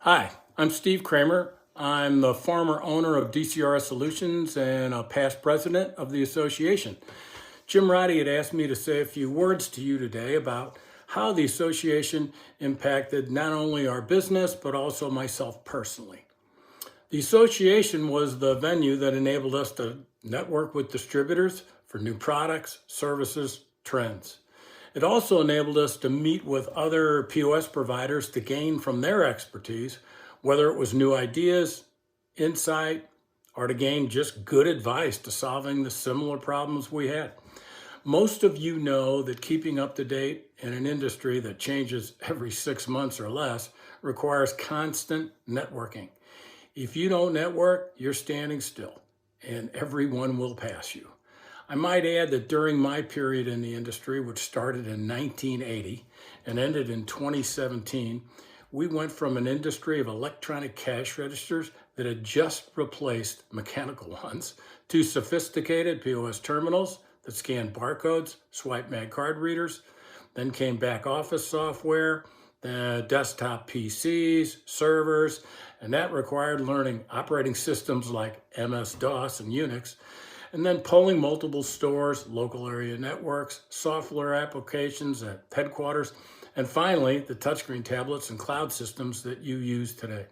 Hi, I'm Steve Kramer. I'm the former owner of DCRS Solutions and a past president of the association. Jim Roddy had asked me to say a few words to you today about how the association impacted not only our business, but also myself personally. The association was the venue that enabled us to network with distributors for new products, services, trends. It also enabled us to meet with other POS providers to gain from their expertise, whether it was new ideas, insight, or to gain just good advice to solving the similar problems we had. Most of you know that keeping up to date in an industry that changes every 6 months or less requires constant networking. If you don't network, you're standing still, and everyone will pass you. I might add that during my period in the industry, which started in 1980 and ended in 2017, we went from an industry of electronic cash registers that had just replaced mechanical ones to sophisticated POS terminals that scanned barcodes, swipe mag card readers, then came back office software, the desktop PCs, servers, and that required learning operating systems like MS-DOS and Unix, and then pulling multiple stores, local area networks, software applications at headquarters, and finally, the touchscreen tablets and cloud systems that you use today.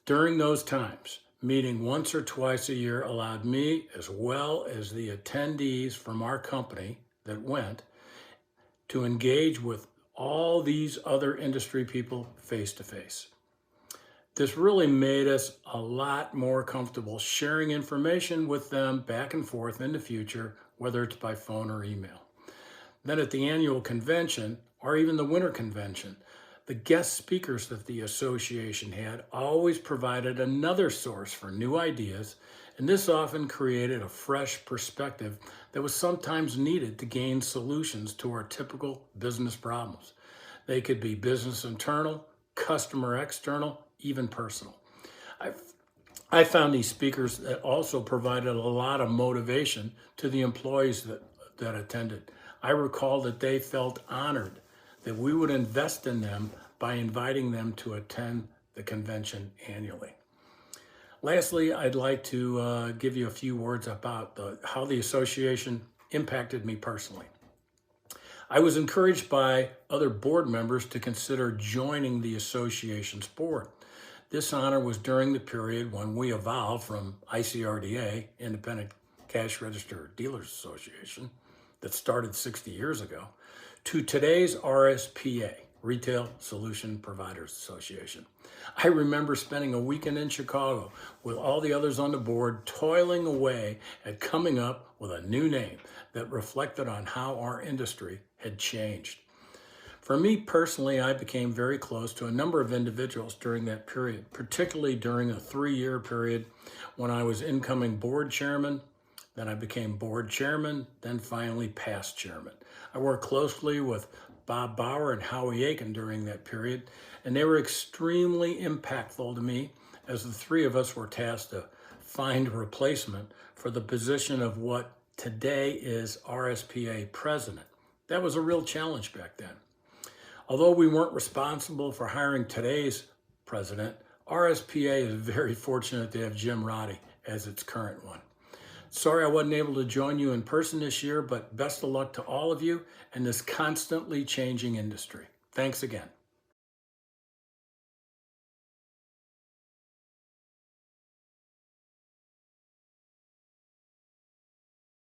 During those times, meeting once or twice a year allowed me, as well as the attendees from our company that went, to engage with all these other industry people face to face. This really made us a lot more comfortable sharing information with them back and forth in the future, whether it's by phone or email. Then at the annual convention, or even the winter convention, the guest speakers that the association had always provided another source for new ideas, and this often created a fresh perspective that was sometimes needed to gain solutions to our typical business problems. They could be business internal, customer external, even personal. I found these speakers that also provided a lot of motivation to the employees that attended. I recall that they felt honored that we would invest in them by inviting them to attend the convention annually. Lastly, I'd like to give you a few words about how the association impacted me personally. I was encouraged by other board members to consider joining the association's board. This honor was during the period when we evolved from ICRDA, Independent Cash Register Dealers Association, that started 60 years ago, to today's RSPA, Retail Solution Providers Association. I remember spending a weekend in Chicago with all the others on the board, toiling away at coming up with a new name that reflected on how our industry had changed. For me personally, I became very close to a number of individuals during that period, particularly during a 3-year period when I was incoming board chairman, then I became board chairman, then finally past chairman. I worked closely with Bob Bauer and Howie Aiken during that period, and they were extremely impactful to me as the three of us were tasked to find a replacement for the position of what today is RSPA president. That was a real challenge back then. Although we weren't responsible for hiring today's president, RSPA is very fortunate to have Jim Roddy as its current one. Sorry I wasn't able to join you in person this year, but best of luck to all of you in this constantly changing industry. Thanks again.